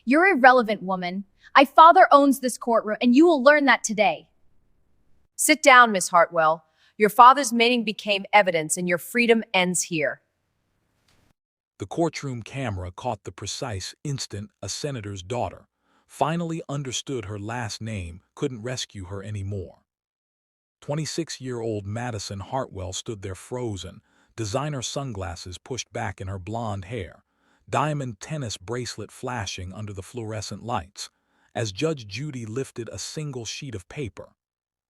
You're irrelevant, woman. My father owns this courtroom, and you will learn that today. Sit down, Miss Hartwell. Your father's mating became evidence, and your freedom ends here. The courtroom camera caught the precise instant a senator's daughter finally understood her last name couldn't rescue her anymore. 26-year-old Madison Hartwell stood there frozen, designer sunglasses pushed back in her blonde hair, diamond tennis bracelet flashing under the fluorescent lights, as Judge Judy lifted a single sheet of paper.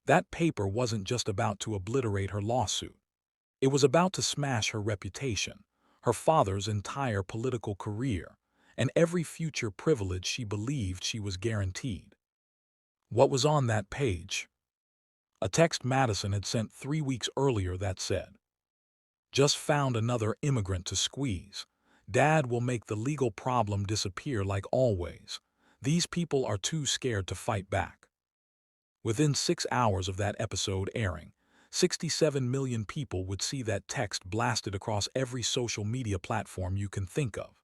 That paper wasn't just about to obliterate her lawsuit. It was about to smash her reputation, her father's entire political career, and every future privilege she believed she was guaranteed. What was on that page? A text Madison had sent 3 weeks earlier that said, "Just found another immigrant to squeeze. Dad will make the legal problem disappear like always. These people are too scared to fight back." Within 6 hours of that episode airing, 67 million people would see that text blasted across every social media platform you can think of.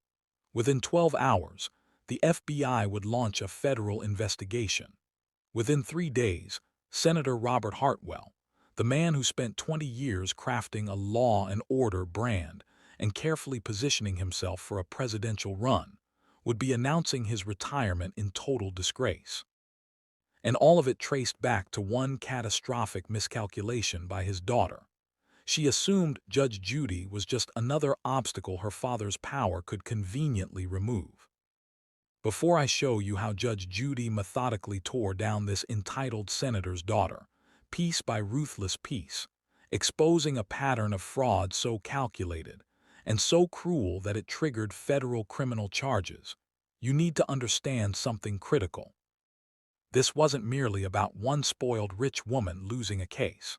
Within 12 hours, the FBI would launch a federal investigation. Within 3 days, Senator Robert Hartwell, the man who spent 20 years crafting a law and order brand and carefully positioning himself for a presidential run, would be announcing his retirement in total disgrace. And all of it traced back to one catastrophic miscalculation by his daughter. She assumed Judge Judy was just another obstacle her father's power could conveniently remove. Before I show you how Judge Judy methodically tore down this entitled senator's daughter, piece by ruthless piece, exposing a pattern of fraud so calculated and so cruel that it triggered federal criminal charges, you need to understand something critical. This wasn't merely about one spoiled rich woman losing a case.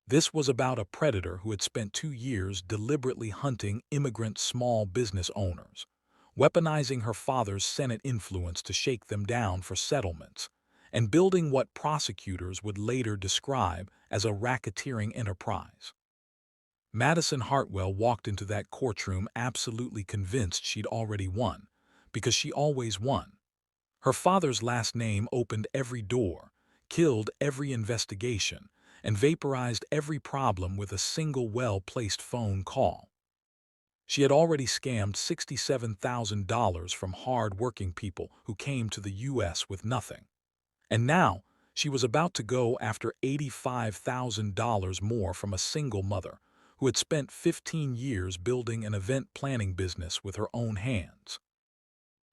This was about a predator who had spent 2 years deliberately hunting immigrant small business owners, weaponizing her father's Senate influence to shake them down for settlements, and building what prosecutors would later describe as a racketeering enterprise. Madison Hartwell walked into that courtroom absolutely convinced she'd already won, because she always won. Her father's last name opened every door, killed every investigation, and vaporized every problem with a single well-placed phone call. She had already scammed $67,000 from hard-working people who came to the U.S. with nothing. And now, she was about to go after $85,000 more from a single mother who had spent 15 years building an event planning business with her own hands.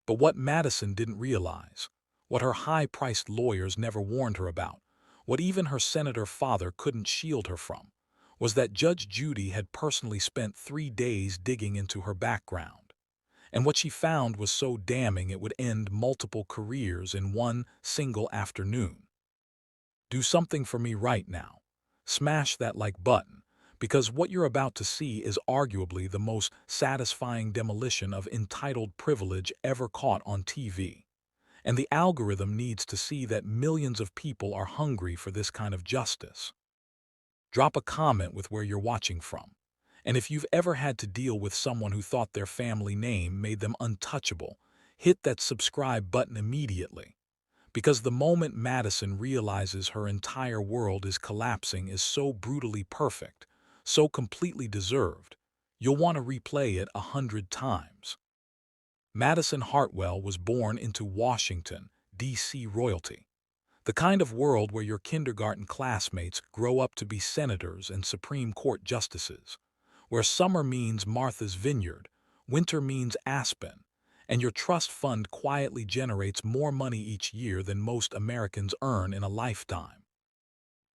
But what Madison didn't realize, what her high-priced lawyers never warned her about, what even her senator father couldn't shield her from, was that Judge Judy had personally spent 3 days digging into her background. And what she found was so damning it would end multiple careers in one single afternoon. Do something for me right now. Smash that like button, because what you're about to see is arguably the most satisfying demolition of entitled privilege ever caught on TV. And the algorithm needs to see that millions of people are hungry for this kind of justice. Drop a comment with where you're watching from. And if you've ever had to deal with someone who thought their family name made them untouchable, hit that subscribe button immediately. Because the moment Madison realizes her entire world is collapsing is so brutally perfect, so completely deserved, you'll want to replay it 100 times. Madison Hartwell was born into Washington, D.C. royalty. The kind of world where your kindergarten classmates grow up to be senators and Supreme Court justices, where summer means Martha's Vineyard, winter means Aspen, and your trust fund quietly generates more money each year than most Americans earn in a lifetime.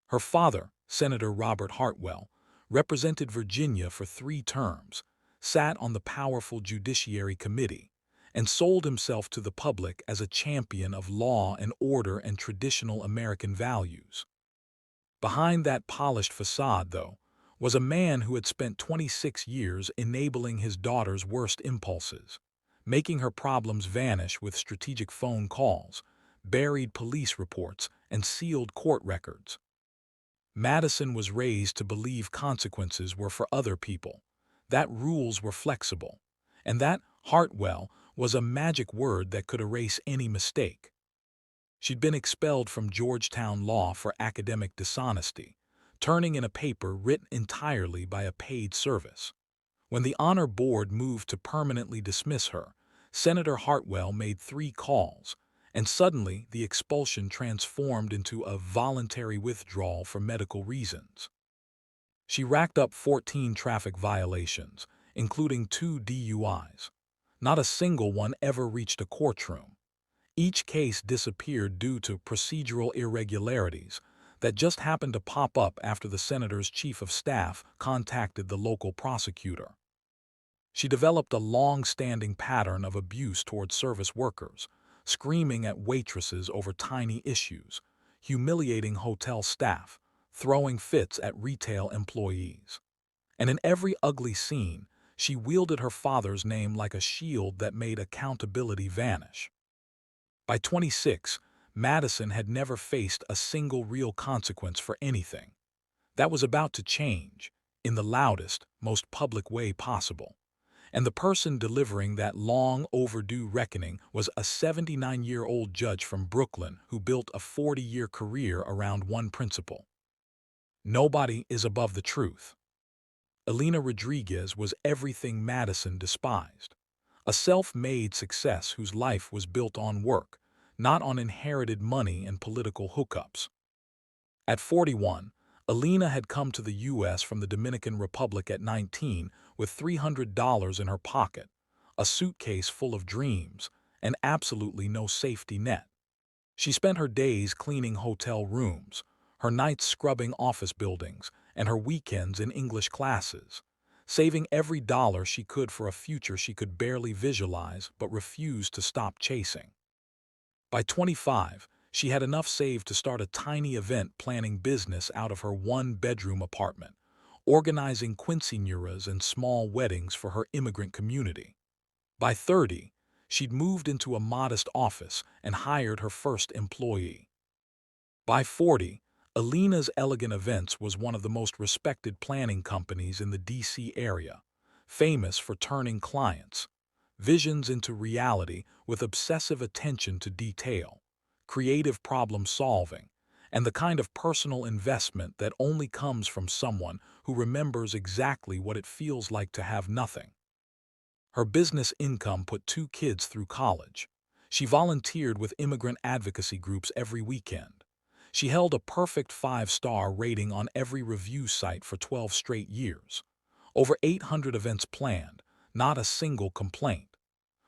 Her father, Senator Robert Hartwell, represented Virginia for 3 terms, sat on the powerful Judiciary Committee, and sold himself to the public as a champion of law and order and traditional American values. Behind that polished facade, though, was a man who had spent 26 years enabling his daughter's worst impulses, making her problems vanish with strategic phone calls, buried police reports, and sealed court records. Madison was raised to believe consequences were for other people, that rules were flexible, and that Hartwell was a magic word that could erase any mistake. She'd been expelled from Georgetown Law for academic dishonesty, turning in a paper written entirely by a paid service. When the honor board moved to permanently dismiss her, Senator Hartwell made 3 calls, and suddenly the expulsion transformed into a voluntary withdrawal for medical reasons. She racked up 14 traffic violations, including 2 DUIs. Not a single one ever reached a courtroom. Each case disappeared due to procedural irregularities that just happened to pop up after the senator's chief of staff contacted the local prosecutor. She developed a long-standing pattern of abuse toward service workers, screaming at waitresses over tiny issues, humiliating hotel staff, throwing fits at retail employees. And in every ugly scene, she wielded her father's name like a shield that made accountability vanish. By 26, Madison had never faced a single real consequence for anything. That was about to change, in the loudest, most public way possible. And the person delivering that long overdue reckoning was a 79-year-old judge from Brooklyn who built a 40-year career around one principle. Nobody is above the truth. Elina Rodriguez was everything Madison despised. A self-made success whose life was built on work, not on inherited money and political hookups. At 41, Elina had come to the U.S. from the Dominican Republic at 19 with $300 in her pocket, a suitcase full of dreams, and absolutely no safety net. She spent her days cleaning hotel rooms, her nights scrubbing office buildings, and her weekends in English classes, saving every dollar she could for a future she could barely visualize but refused to stop chasing. By 25, she had enough saved to start a tiny event planning business out of her 1-bedroom apartment, organizing quinceañeras and small weddings for her immigrant community. By 30, she'd moved into a modest office and hired her first employee. By 40, Elina's Elegant Events was one of the most respected planning companies in the D.C. area, famous for turning clients' visions into reality with obsessive attention to detail, creative problem-solving, and the kind of personal investment that only comes from someone who remembers exactly what it feels like to have nothing. Her business income put 2 kids through college. She volunteered with immigrant advocacy groups every weekend. She held a perfect 5-star rating on every review site for 12 straight years. Over 800 events planned, not a single complaint.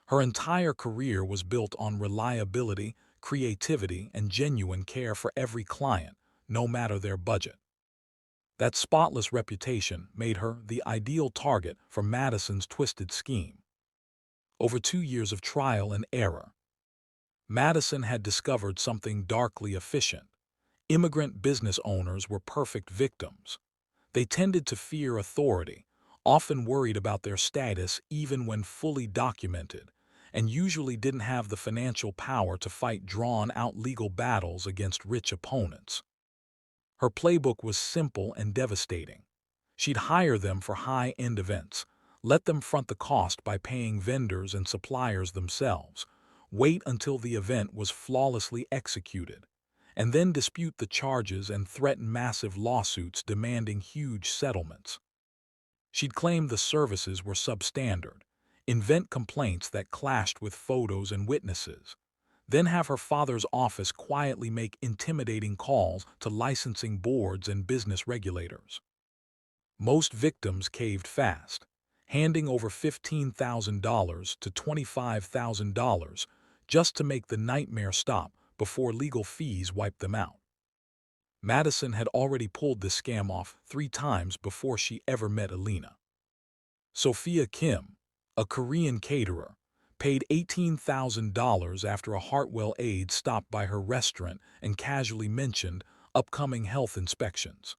Her entire career was built on reliability, creativity, and genuine care for every client, no matter their budget. That spotless reputation made her the ideal target for Madison's twisted scheme. Over 2 years of trial and error, Madison had discovered something darkly efficient. Immigrant business owners were perfect victims. They tended to fear authority, often worried about their status even when fully documented, and usually didn't have the financial power to fight drawn-out legal battles against rich opponents. Her playbook was simple and devastating. She'd hire them for high-end events, let them front the cost by paying vendors and suppliers themselves, wait until the event was flawlessly executed, and then dispute the charges and threaten massive lawsuits demanding huge settlements. She'd claim the services were substandard, invent complaints that clashed with photos and witnesses, then have her father's office quietly make intimidating calls to licensing boards and business regulators. Most victims caved fast, handing over $15,000 to $25,000 just to make the nightmare stop before legal fees wiped them out. Madison had already pulled this scam off 3 times before she ever met Elina. Sophia Kim, a Korean caterer, paid $18,000 after a Hartwell aide stopped by her restaurant and casually mentioned upcoming health inspections.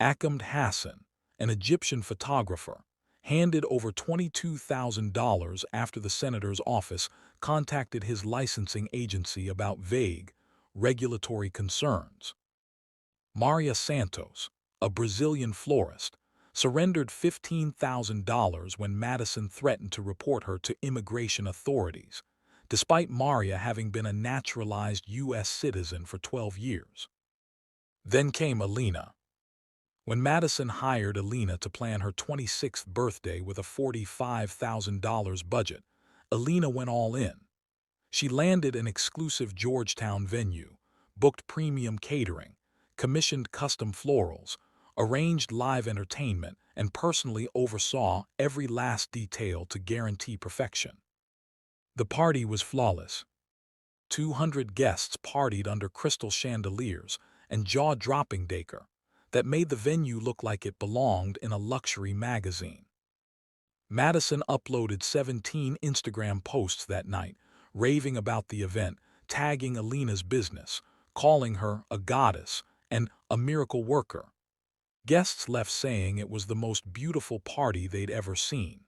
Akam Hassan, an Egyptian photographer, handed over $22,000 after the senator's office contacted his licensing agency about vague, regulatory concerns. Maria Santos, a Brazilian florist, surrendered $15,000 when Madison threatened to report her to immigration authorities, despite Maria having been a naturalized U.S. citizen for 12 years. Then came Elina. When Madison hired Elina to plan her 26th birthday with a $45,000 budget, Elina went all in. She landed an exclusive Georgetown venue, booked premium catering, commissioned custom florals, arranged live entertainment, and personally oversaw every last detail to guarantee perfection. The party was flawless. 200 guests partied under crystal chandeliers and jaw-dropping decor that made the venue look like it belonged in a luxury magazine. Madison uploaded 17 Instagram posts that night, raving about the event, tagging Elina's business, calling her a goddess and a miracle worker. Guests left saying it was the most beautiful party they'd ever seen.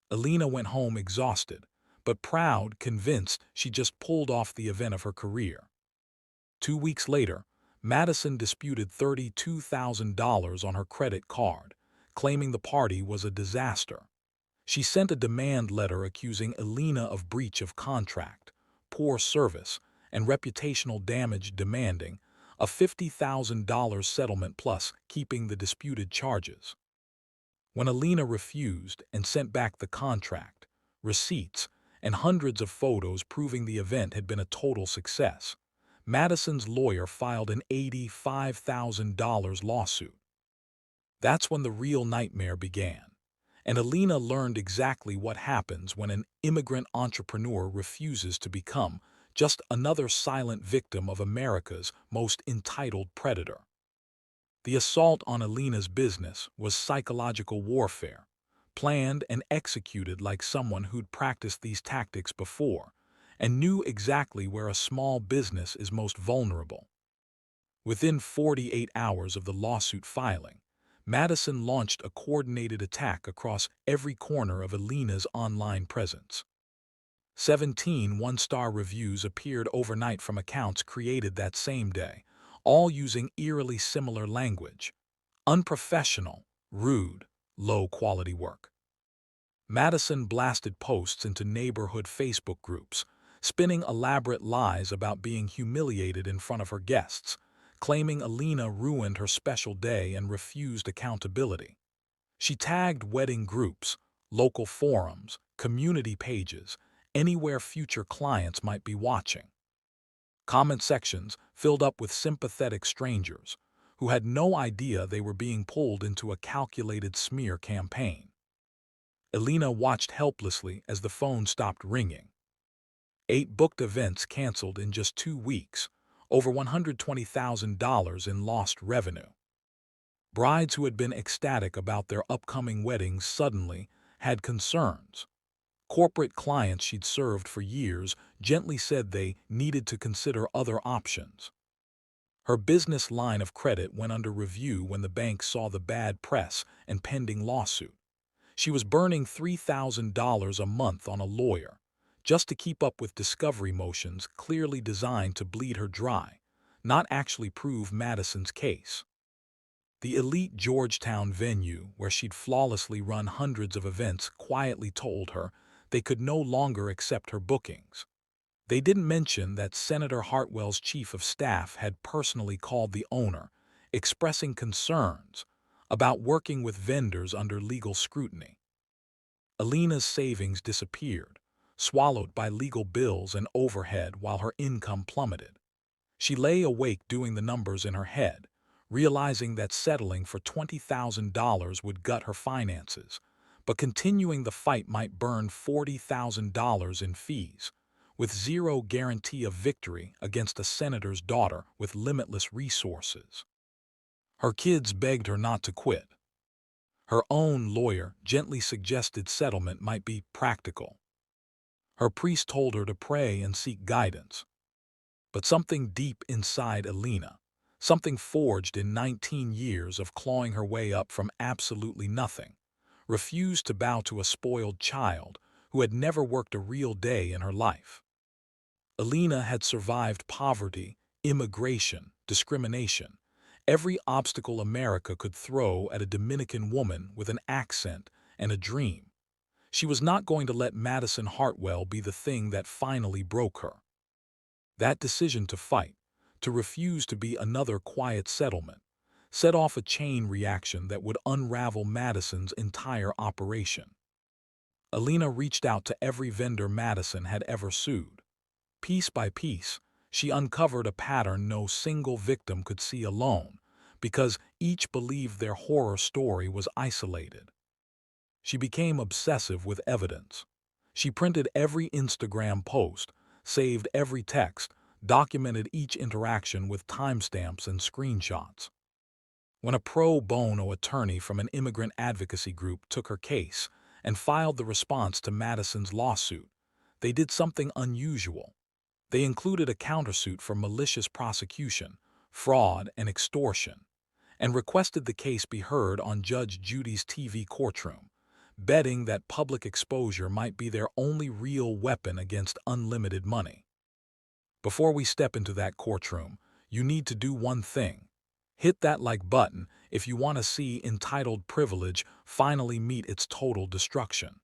Elina went home exhausted, but proud, convinced she just pulled off the event of her career. 2 weeks later, Madison disputed $32,000 on her credit card, claiming the party was a disaster. She sent a demand letter accusing Elina of breach of contract, poor service, and reputational damage, demanding a $50,000 settlement plus keeping the disputed charges. When Elina refused and sent back the contract, receipts, and hundreds of photos proving the event had been a total success, Madison's lawyer filed an $85,000 lawsuit. That's when the real nightmare began, and Elina learned exactly what happens when an immigrant entrepreneur refuses to become just another silent victim of America's most entitled predator. The assault on Elina's business was psychological warfare, planned and executed like someone who'd practiced these tactics before and knew exactly where a small business is most vulnerable. Within 48 hours of the lawsuit filing, Madison launched a coordinated attack across every corner of Elina's online presence. 17 one-star reviews appeared overnight from accounts created that same day, all using eerily similar language: unprofessional, rude, low-quality work. Madison blasted posts into neighborhood Facebook groups, spinning elaborate lies about being humiliated in front of her guests, claiming Elina ruined her special day and refused accountability. She tagged wedding groups, local forums, community pages, anywhere future clients might be watching. Comment sections filled up with sympathetic strangers who had no idea they were being pulled into a calculated smear campaign. Elina watched helplessly as the phone stopped ringing. 8 booked events canceled in just 2 weeks, over $120,000 in lost revenue. Brides who had been ecstatic about their upcoming weddings suddenly had concerns. Corporate clients she'd served for years gently said they needed to consider other options. Her business line of credit went under review when the bank saw the bad press and pending lawsuit. She was burning $3,000 a month on a lawyer, just to keep up with discovery motions clearly designed to bleed her dry, not actually prove Madison's case. The elite Georgetown venue, where she'd flawlessly run hundreds of events, quietly told her they could no longer accept her bookings. They didn't mention that Senator Hartwell's chief of staff had personally called the owner, expressing concerns about working with vendors under legal scrutiny. Elina's savings disappeared, swallowed by legal bills and overhead while her income plummeted. She lay awake doing the numbers in her head, realizing that settling for $20,000 would gut her finances, but continuing the fight might burn $40,000 in fees, with zero guarantee of victory against a senator's daughter with limitless resources. Her kids begged her not to quit. Her own lawyer gently suggested settlement might be practical. Her priest told her to pray and seek guidance. But something deep inside Elina, something forged in 19 years of clawing her way up from absolutely nothing, refused to bow to a spoiled child who had never worked a real day in her life. Elina had survived poverty, immigration, discrimination, every obstacle America could throw at a Dominican woman with an accent and a dream. She was not going to let Madison Hartwell be the thing that finally broke her. That decision to fight, to refuse to be another quiet settlement, set off a chain reaction that would unravel Madison's entire operation. Elina reached out to every vendor Madison had ever sued. Piece by piece, she uncovered a pattern no single victim could see alone, because each believed their horror story was isolated. She became obsessive with evidence. She printed every Instagram post, saved every text, documented each interaction with timestamps and screenshots. When a pro bono attorney from an immigrant advocacy group took her case and filed the response to Madison's lawsuit, they did something unusual. They included a countersuit for malicious prosecution, fraud, and extortion, and requested the case be heard on Judge Judy's TV courtroom, betting that public exposure might be their only real weapon against unlimited money. Before we step into that courtroom, you need to do one thing. Hit that like button if you want to see entitled privilege finally meet its total destruction.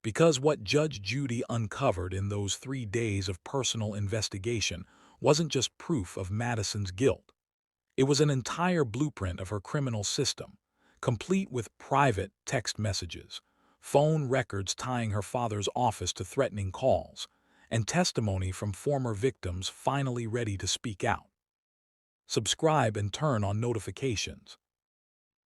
Because what Judge Judy uncovered in those 3 days of personal investigation wasn't just proof of Madison's guilt. It was an entire blueprint of her criminal system, complete with private text messages, phone records tying her father's office to threatening calls, and testimony from former victims finally ready to speak out. Subscribe and turn on notifications.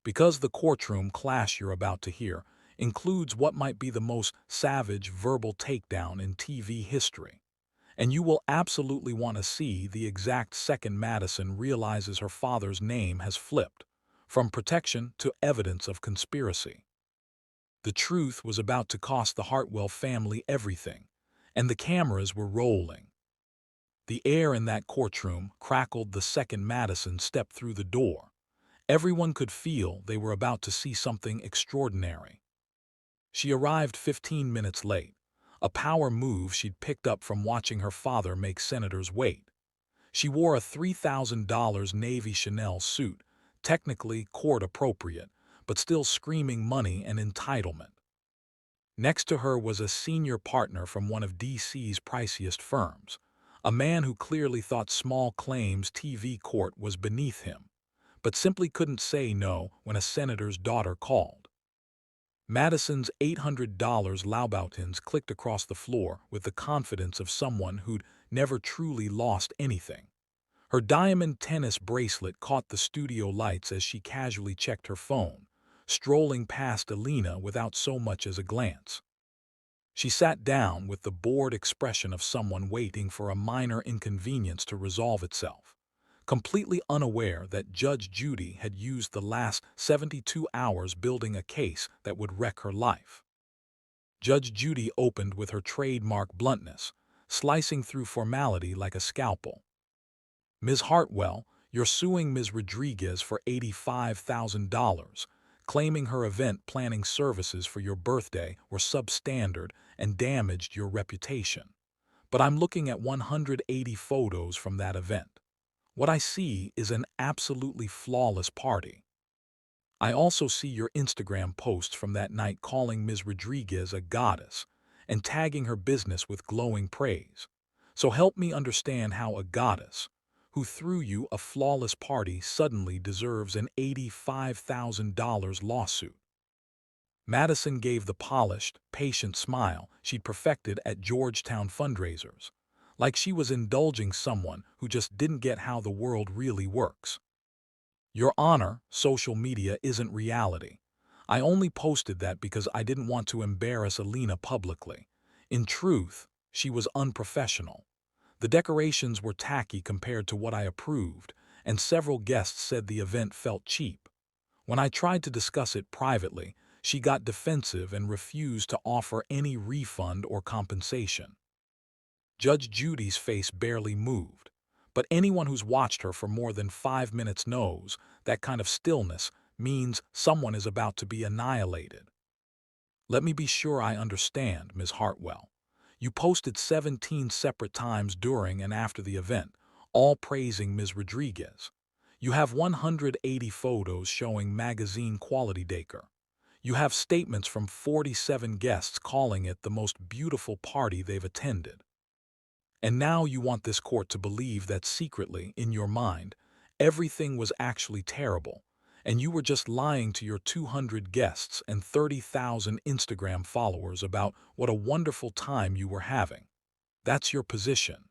Because the courtroom clash you're about to hear includes what might be the most savage verbal takedown in TV history, and you will absolutely want to see the exact second Madison realizes her father's name has flipped, from protection to evidence of conspiracy. The truth was about to cost the Hartwell family everything, and the cameras were rolling. The air in that courtroom crackled the second Madison stepped through the door. Everyone could feel they were about to see something extraordinary. She arrived 15 minutes late, a power move she'd picked up from watching her father make senators wait. She wore a $3,000 Navy Chanel suit, technically court-appropriate, but still screaming money and entitlement. Next to her was a senior partner from one of D.C.'s priciest firms, a man who clearly thought small claims TV court was beneath him, but simply couldn't say no when a senator's daughter called. Madison's $800 Louboutins clicked across the floor with the confidence of someone who'd never truly lost anything. Her diamond tennis bracelet caught the studio lights as she casually checked her phone, strolling past Elina without so much as a glance. She sat down with the bored expression of someone waiting for a minor inconvenience to resolve itself, completely unaware that Judge Judy had used the last 72 hours building a case that would wreck her life. Judge Judy opened with her trademark bluntness, slicing through formality like a scalpel. "Ms. Hartwell, you're suing Ms. Rodriguez for $85,000, claiming her event planning services for your birthday were substandard and damaged your reputation. But I'm looking at 180 photos from that event. What I see is an absolutely flawless party. I also see your Instagram posts from that night calling Ms. Rodriguez a goddess and tagging her business with glowing praise. So help me understand how a goddess, who threw you a flawless party, suddenly deserves an $85,000 lawsuit." Madison gave the polished, patient smile she'd perfected at Georgetown fundraisers, like she was indulging someone who just didn't get how the world really works. "Your Honor, social media isn't reality. I only posted that because I didn't want to embarrass Elina publicly. In truth, she was unprofessional. The decorations were tacky compared to what I approved, and several guests said the event felt cheap. When I tried to discuss it privately, she got defensive and refused to offer any refund or compensation." Judge Judy's face barely moved, but anyone who's watched her for more than 5 minutes knows that kind of stillness means someone is about to be annihilated. "Let me be sure I understand, Ms. Hartwell. You posted 17 separate times during and after the event, all praising Ms. Rodriguez. You have 180 photos showing magazine quality decor. You have statements from 47 guests calling it the most beautiful party they've attended. And now you want this court to believe that secretly, in your mind, everything was actually terrible, and you were just lying to your 200 guests and 30,000 Instagram followers about what a wonderful time you were having. That's your position.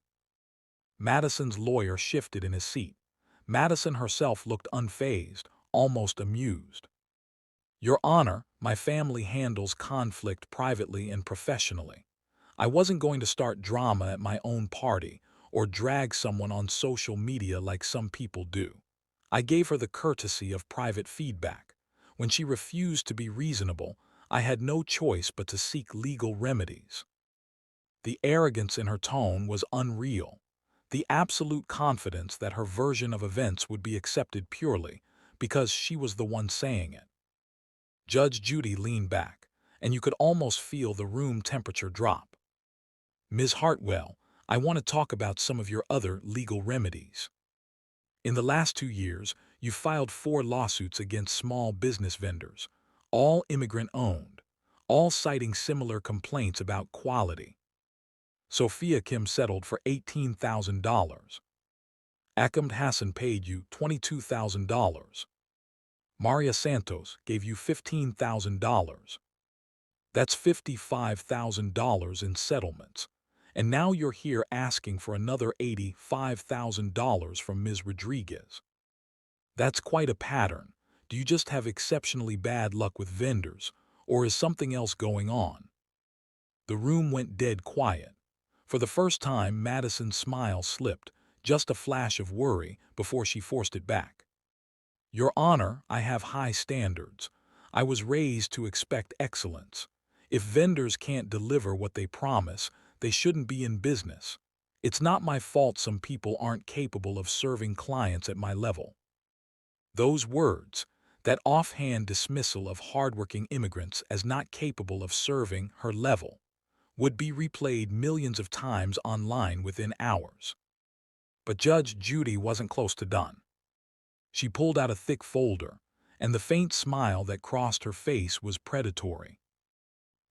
Madison's lawyer shifted in his seat. Madison herself looked unfazed, almost amused. Your Honor, my family handles conflict privately and professionally. I wasn't going to start drama at my own party or drag someone on social media like some people do. I gave her the courtesy of private feedback. When she refused to be reasonable, I had no choice but to seek legal remedies. The arrogance in her tone was unreal. The absolute confidence that her version of events would be accepted purely because she was the one saying it. Judge Judy leaned back, and you could almost feel the room temperature drop. Ms. Hartwell, I want to talk about some of your other legal remedies. In the last 2 years, you filed 4 lawsuits against small business vendors, all immigrant-owned, all citing similar complaints about quality. Sophia Kim settled for $18,000. Akam Hassan paid you $22,000. Maria Santos gave you $15,000. That's $55,000 in settlements. And now you're here asking for another $85,000 from Ms. Rodriguez. That's quite a pattern. Do you just have exceptionally bad luck with vendors, or is something else going on? The room went dead quiet. For the first time, Madison's smile slipped, just a flash of worry before she forced it back. Your Honor, I have high standards. I was raised to expect excellence. If vendors can't deliver what they promise, they shouldn't be in business. It's not my fault some people aren't capable of serving clients at my level. Those words, that offhand dismissal of hardworking immigrants as not capable of serving her level, would be replayed millions of times online within hours. But Judge Judy wasn't close to done. She pulled out a thick folder, and the faint smile that crossed her face was predatory.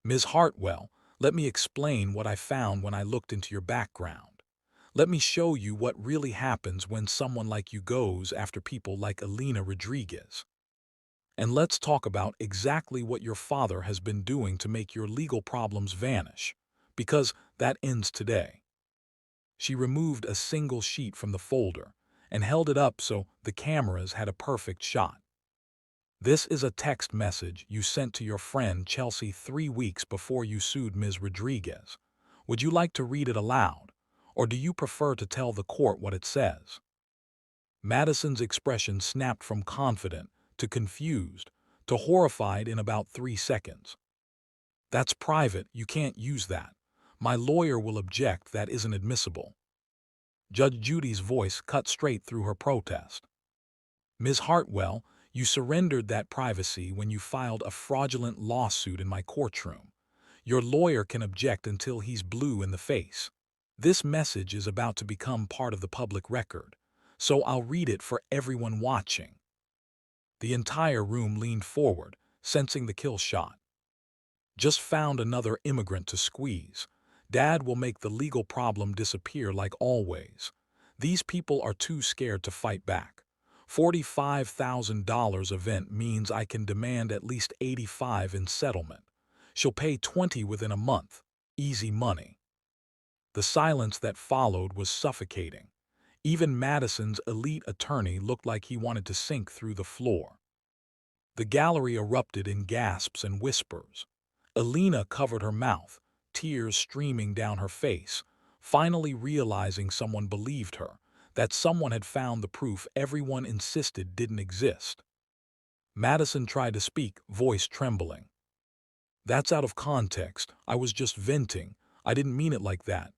Ms. Hartwell, let me explain what I found when I looked into your background. Let me show you what really happens when someone like you goes after people like Elina Rodriguez. And let's talk about exactly what your father has been doing to make your legal problems vanish, because that ends today. She removed a single sheet from the folder and held it up so the cameras had a perfect shot. This is a text message you sent to your friend Chelsea 3 weeks before you sued Ms. Rodriguez. Would you like to read it aloud, or do you prefer to tell the court what it says? Madison's expression snapped from confident to confused to horrified in about 3 seconds. That's private, you can't use that. My lawyer will object, that isn't admissible. Judge Judy's voice cut straight through her protest. Ms. Hartwell, you surrendered that privacy when you filed a fraudulent lawsuit in my courtroom. Your lawyer can object until he's blue in the face. This message is about to become part of the public record, so I'll read it for everyone watching. The entire room leaned forward, sensing the kill shot. Just found another immigrant to squeeze. Dad will make the legal problem disappear like always. These people are too scared to fight back. $45,000 event means I can demand at least $85,000 in settlement. She'll pay $20,000 within a month. Easy money. The silence that followed was suffocating. Even Madison's elite attorney looked like he wanted to sink through the floor. The gallery erupted in gasps and whispers. Elina covered her mouth, tears streaming down her face, finally realizing someone believed her, that someone had found the proof everyone insisted didn't exist. Madison tried to speak, voice trembling. That's out of context. I was just venting. I didn't mean it like that.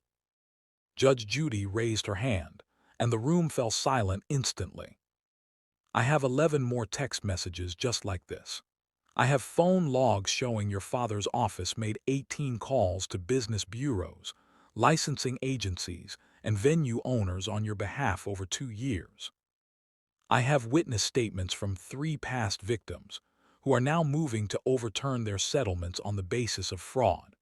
Judge Judy raised her hand, and the room fell silent instantly. I have 11 more text messages just like this. I have phone logs showing your father's office made 18 calls to business bureaus, licensing agencies, and venue owners on your behalf over 2 years. I have witness statements from 3 past victims who are now moving to overturn their settlements on the basis of fraud.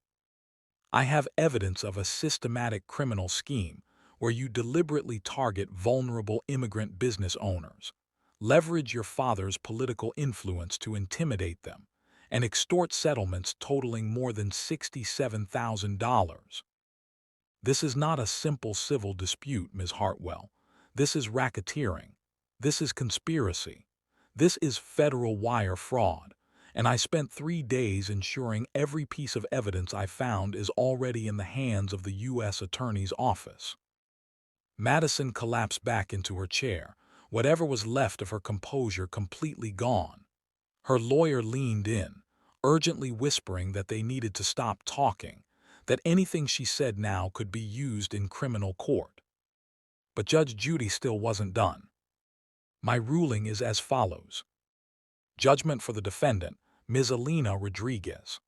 I have evidence of a systematic criminal scheme where you deliberately target vulnerable immigrant business owners, leverage your father's political influence to intimidate them, and extort settlements totaling more than $67,000. This is not a simple civil dispute, Ms. Hartwell. This is racketeering. This is conspiracy. This is federal wire fraud. And I spent 3 days ensuring every piece of evidence I found is already in the hands of the U.S. Attorney's Office. Madison collapsed back into her chair, whatever was left of her composure completely gone. Her lawyer leaned in, urgently whispering that they needed to stop talking, that anything she said now could be used in criminal court. But Judge Judy still wasn't done. My ruling is as follows. Judgment for the defendant, Ms. Elina Rodriguez.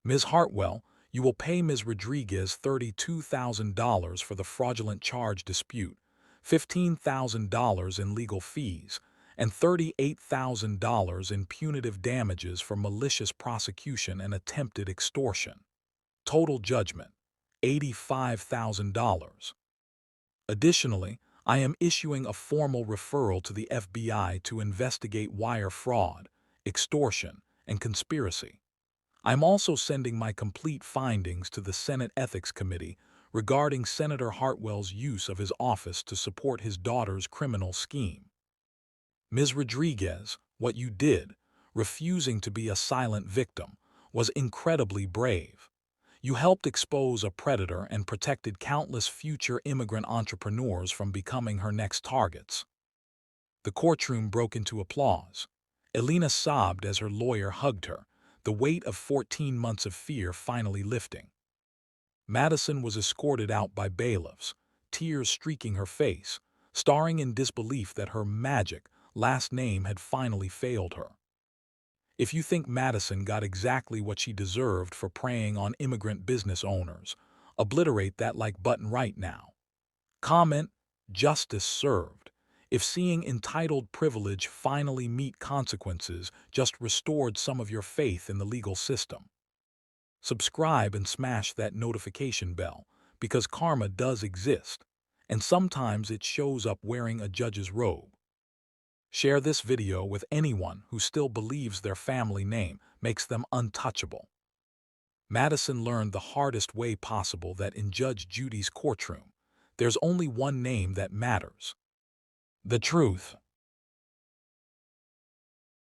Ms. Hartwell, you will pay Ms. Rodriguez $32,000 for the fraudulent charge dispute, $15,000 in legal fees, and $38,000 in punitive damages for malicious prosecution and attempted extortion. Total judgment, $85,000. Additionally, I am issuing a formal referral to the FBI to investigate wire fraud, extortion, and conspiracy. I'm also sending my complete findings to the Senate Ethics Committee regarding Senator Hartwell's use of his office to support his daughter's criminal scheme. Ms. Rodriguez, what you did, refusing to be a silent victim, was incredibly brave. You helped expose a predator and protected countless future immigrant entrepreneurs from becoming her next targets. The courtroom broke into applause. Elina sobbed as her lawyer hugged her, the weight of 14 months of fear finally lifting. Madison was escorted out by bailiffs, tears streaking her face, staring in disbelief that her magic last name had finally failed her. If you think Madison got exactly what she deserved for preying on immigrant business owners, obliterate that like button right now. Comment, justice served. If seeing entitled privilege finally meet consequences just restored some of your faith in the legal system. Subscribe and smash that notification bell, because karma does exist, and sometimes it shows up wearing a judge's robe. Share this video with anyone who still believes their family name makes them untouchable. Madison learned the hardest way possible that in Judge Judy's courtroom, there's only one name that matters. The truth.